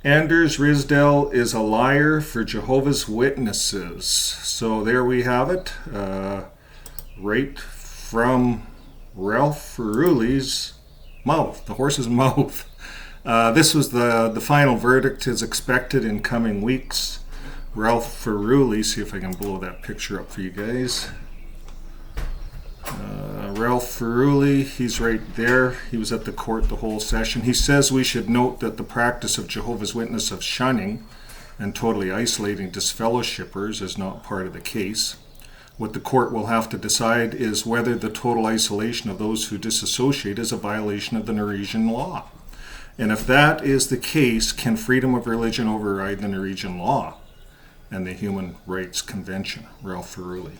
Anders Risdell is a liar for Jehovah's Witnesses. So there we have it, right from Rolf Furuli's mouth, the horse's mouth. This was the final verdict is expected in coming weeks. Rolf Furuli, see if I can blow that picture up for you guys. Rolf Furuli, he's right there. He was at the court the whole session. He says we should note that the practice of Jehovah's Witness of shunning and totally isolating disfellowshippers is not part of the case. What the court will have to decide is whether the total isolation of those who disassociate is a violation of the Norwegian law. And if that is the case, can freedom of religion override the Norwegian law and the Human Rights Convention? Rolf Furuli.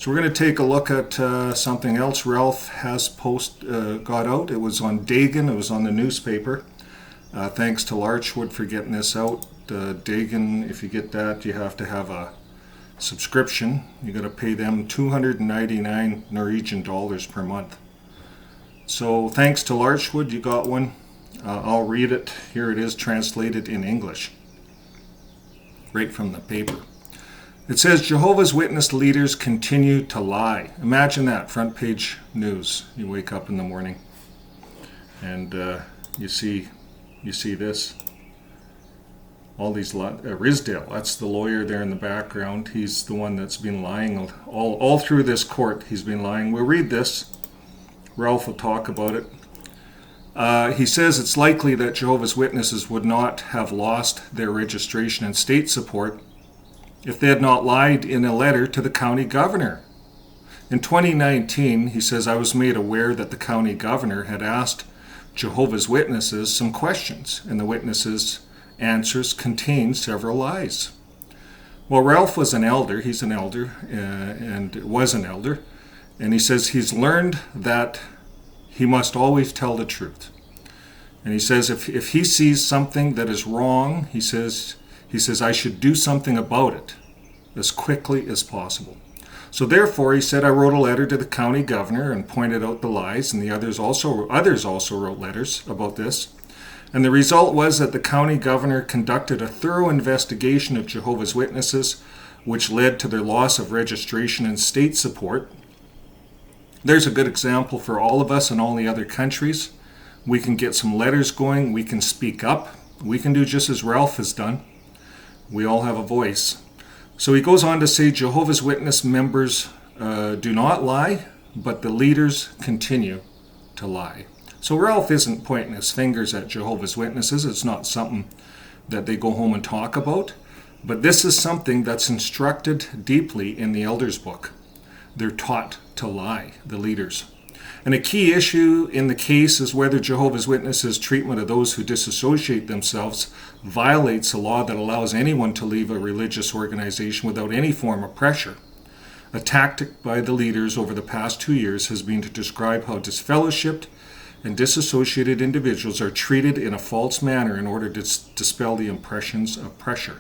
So we're going to take a look at something else Rolf has got out. It was on Dagen. It was on the newspaper. Thanks to Larchwood for getting this out. Dagen, if you get that, you have to have a subscription. You got to pay them 299 Norwegian dollars per month. So thanks to Larchwood, you got one. I'll read it. Here it is, translated in English, right from the paper. It says, Jehovah's Witness leaders continue to lie. Imagine that, front page news. You wake up in the morning and you see this. All these Risdell, that's the lawyer there in the background. He's the one that's been lying all through this court. He's been lying. We'll read this. Rolf will talk about it. He says it's likely that Jehovah's Witnesses would not have lost their registration and state support if they had not lied in a letter to the county governor. In 2019, he says, I was made aware that the county governor had asked Jehovah's Witnesses some questions, and the witnesses' answers contained several lies. Well, Rolf was an elder. He's an elder, and was an elder. And he says he's learned that he must always tell the truth. And he says if he sees something that is wrong, he says I should do something about it as quickly as possible. So therefore, he said, I wrote a letter to the county governor and pointed out the lies, and the others also wrote letters about this. And the result was that the county governor conducted a thorough investigation of Jehovah's Witnesses, which led to their loss of registration and state support. There's a good example for all of us in all the other countries. We can get some letters going. We can speak up. We can do just as Rolf has done. We all have a voice. So he goes on to say Jehovah's Witness members do not lie, but the leaders continue to lie. So Rolf isn't pointing his fingers at Jehovah's Witnesses. It's not something that they go home and talk about. But this is something that's instructed deeply in the Elders book. They're taught to lie, the leaders. And a key issue in the case is whether Jehovah's Witnesses' treatment of those who disassociate themselves violates a law that allows anyone to leave a religious organization without any form of pressure. A tactic by the leaders over the past 2 years has been to describe how disfellowshipped and disassociated individuals are treated in a false manner in order to dispel the impressions of pressure.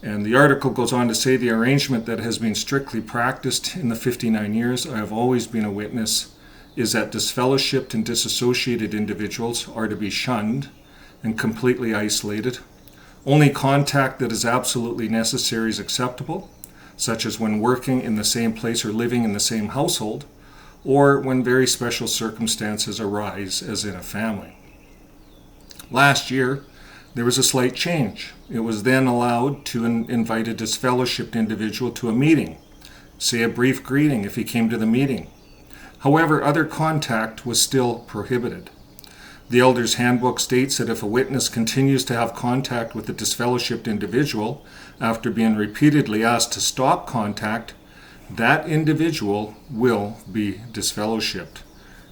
And the article goes on to say the arrangement that has been strictly practiced in the 59 years I have always been a witness is that disfellowshipped and disassociated individuals are to be shunned and completely isolated. Only contact that is absolutely necessary is acceptable, such as when working in the same place or living in the same household, or when very special circumstances arise, as in a family. Last year, there was a slight change. It was then allowed to invite a disfellowshipped individual to a meeting, say a brief greeting if he came to the meeting. However, other contact was still prohibited. The Elders' Handbook states that if a witness continues to have contact with a disfellowshipped individual after being repeatedly asked to stop contact, that individual will be disfellowshipped.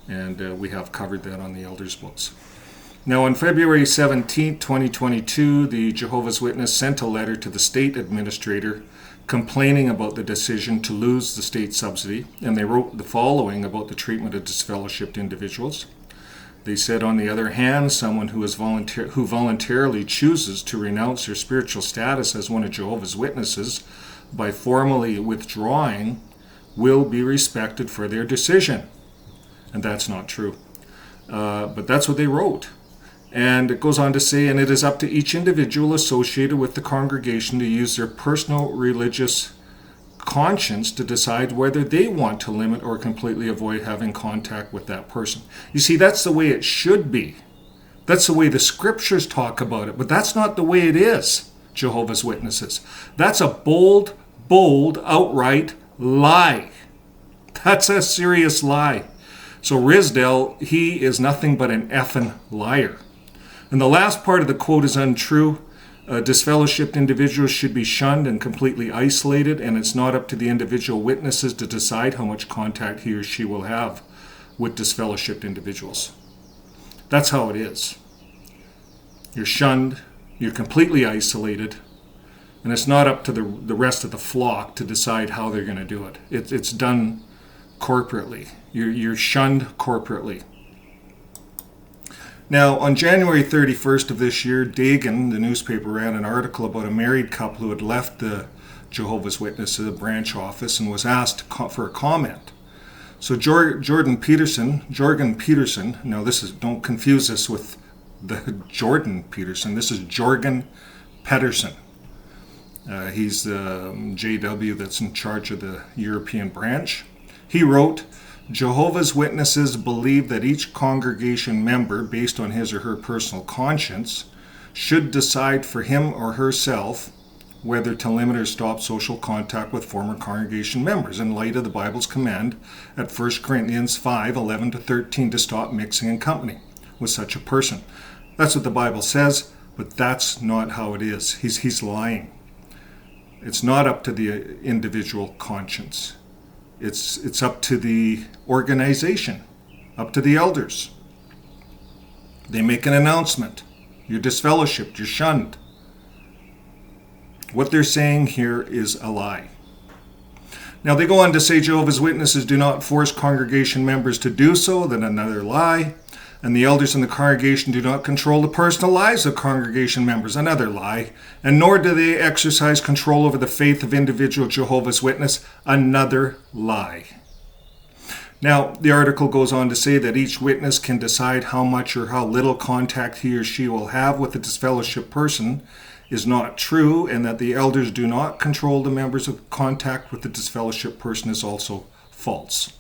And we have covered that on the Elders' books. Now, on February 17, 2022, the Jehovah's Witness sent a letter to the state administrator complaining about the decision to lose the state subsidy, and they wrote the following about the treatment of disfellowshipped individuals. They said, on the other hand, someone who voluntarily chooses to renounce their spiritual status as one of Jehovah's Witnesses by formally withdrawing will be respected for their decision. And that's not true. But that's what they wrote. And it goes on to say, and it is up to each individual associated with the congregation to use their personal religious conscience to decide whether they want to limit or completely avoid having contact with that person. You see, that's the way it should be. That's the way the scriptures talk about it, but that's not the way it is, Jehovah's Witnesses. That's a bold, outright lie. That's a serious lie. So Risdale, he is nothing but an effing liar. And the last part of the quote is untrue. Disfellowshipped individuals should be shunned and completely isolated, and it's not up to the individual witnesses to decide how much contact he or she will have with disfellowshipped individuals. That's how it is. You're shunned, you're completely isolated, and it's not up to the rest of the flock to decide how they're going to do it. It's done corporately. You're shunned corporately. Now, on January 31st of this year, Dagen, the newspaper, ran an article about a married couple who had left the Jehovah's Witnesses branch office and was asked for a comment. So Jorgen Peterson, now don't confuse this with the Jordan Peterson, this is Jorgen Pedersen. He's the JW that's in charge of the European branch. He wrote, Jehovah's Witnesses believe that each congregation member, based on his or her personal conscience, should decide for him or herself whether to limit or stop social contact with former congregation members in light of the Bible's command at 1 Corinthians 5:11-13 to stop mixing in company with such a person. That's what the Bible says, but that's not how it is. He's lying. It's not up to the individual conscience. It's up to the organization, up to the elders. They make an announcement. You're disfellowshipped, you're shunned. What they're saying here is a lie. Now they go on to say Jehovah's Witnesses do not force congregation members to do so, then another lie. And the elders in the congregation do not control the personal lives of congregation members, another lie. And nor do they exercise control over the faith of individual Jehovah's Witness, another lie. Now, the article goes on to say that each witness can decide how much or how little contact he or she will have with a disfellowshipped person is not true, and that the elders do not control the members of contact with the disfellowshipped person is also false.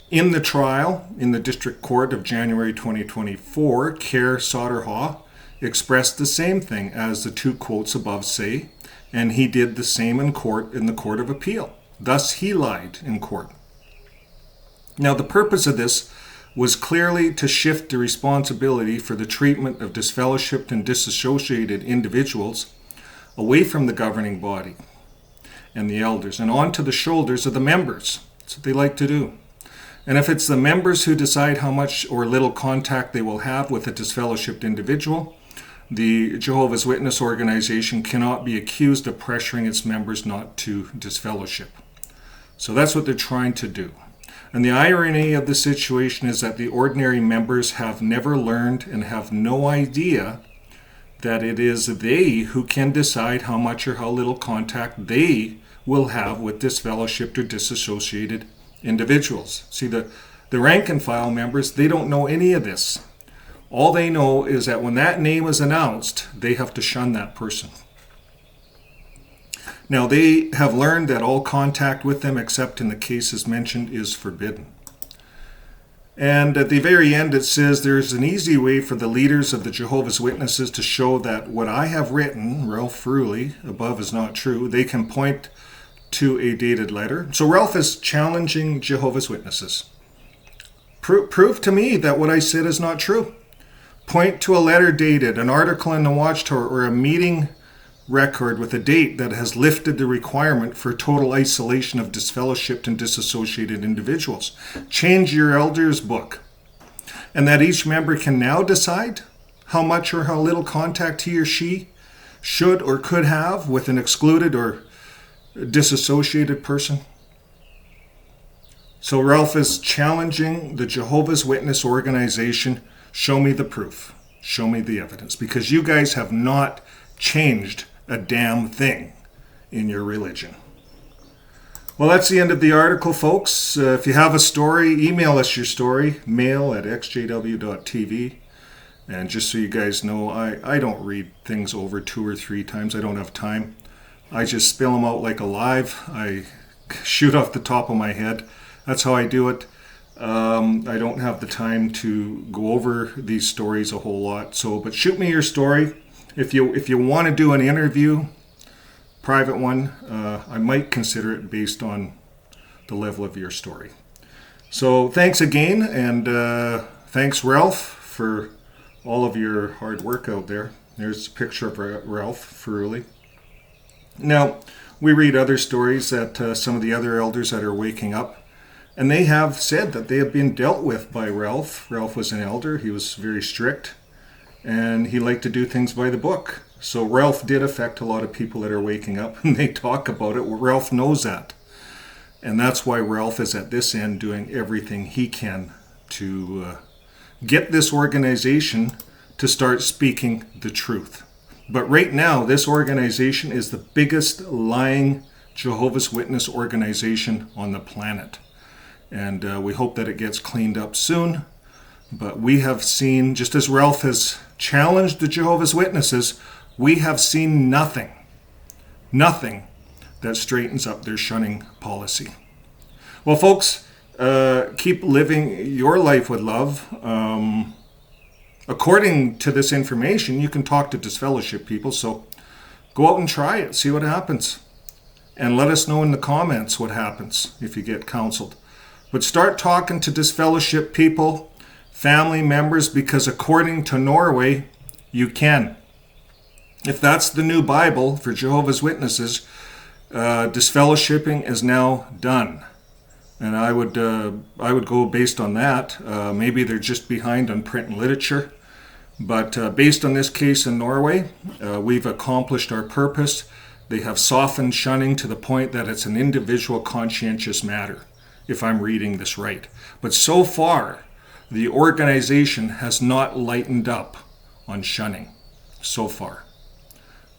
In the trial, in the District Court of January 2024, Kerr Soderhaugh expressed the same thing as the two quotes above say, and he did the same in the Court of Appeal. Thus, he lied in court. Now, the purpose of this was clearly to shift the responsibility for the treatment of disfellowshipped and disassociated individuals away from the governing body and the elders and onto the shoulders of the members. That's what they like to do. And if it's the members who decide how much or little contact they will have with a disfellowshipped individual, the Jehovah's Witness organization cannot be accused of pressuring its members not to disfellowship. So that's what they're trying to do. And the irony of the situation is that the ordinary members have never learned and have no idea that it is they who can decide how much or how little contact they will have with disfellowshipped or disassociated individuals. See, the rank and file members, they don't know any of this. All they know is that when that name is announced, they have to shun that person. Now, they have learned that all contact with them, except in the cases mentioned, is forbidden. And at the very end, it says there's an easy way for the leaders of the Jehovah's Witnesses to show that what I have written, Rolf Furuli, above is not true. They can point to a dated letter. So Rolf is challenging Jehovah's Witnesses. Prove to me that what I said is not true. Point to a letter dated, an article in the Watchtower, or a meeting record with a date that has lifted the requirement for total isolation of disfellowshipped and disassociated individuals. Change your elders' book. And that each member can now decide how much or how little contact he or she should or could have with an excluded or disassociated person. So Rolf is challenging the Jehovah's Witness organization. Show me the proof. Show me the evidence. Because you guys have not changed a damn thing in your religion. Well, that's the end of the article, folks. If you have a story, email us your story, mail@xjw.tv. And just so you guys know, I don't read things over 2 or 3 times. I don't have time. I just spill them out like a live. I shoot off the top of my head. That's how I do it. I don't have the time to go over these stories a whole lot. So, but shoot me your story. If you want to do an interview, private one, I might consider it based on the level of your story. So thanks again, and thanks Rolf for all of your hard work out there. There's a picture of Rolf Furuli. Now, we read other stories that some of the other elders that are waking up, and they have said that they have been dealt with by Rolf. Rolf was an elder. He was very strict, and he liked to do things by the book. So Rolf did affect a lot of people that are waking up, and they talk about it. Well, Rolf knows that. And that's why Rolf is at this end doing everything he can to get this organization to start speaking the truth. But right now, this organization is the biggest lying Jehovah's Witness organization on the planet. And we hope that it gets cleaned up soon. But we have seen, just as Rolf has challenged the Jehovah's Witnesses, we have seen nothing that straightens up their shunning policy. Well, folks, keep living your life with love. According to this information, you can talk to disfellowship people, so go out and try it, see what happens. And let us know in the comments what happens if you get counseled. But start talking to disfellowship people, family members, because according to Norway, you can. If that's the new Bible for Jehovah's Witnesses, disfellowshipping is now done. And I would go based on that. Maybe they're just behind on print and literature. But based on this case in Norway, we've accomplished our purpose. They have softened shunning to the point that it's an individual conscientious matter, if I'm reading this right. But so far, the organization has not lightened up on shunning. So far.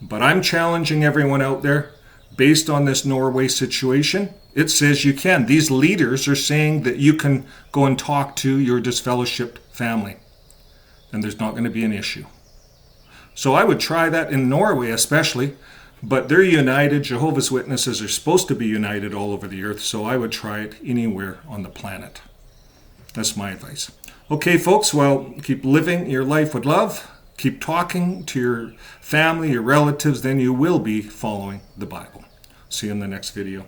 But I'm challenging everyone out there, based on this Norway situation, it says you can. These leaders are saying that you can go and talk to your disfellowshipped family, and there's not going to be an issue. So I would try that in Norway especially, but they're united. Jehovah's Witnesses are supposed to be united all over the earth, so I would try it anywhere on the planet. That's my advice. Okay, folks, well, keep living your life with love. Keep talking to your family, your relatives, then you will be following the Bible. See you in the next video.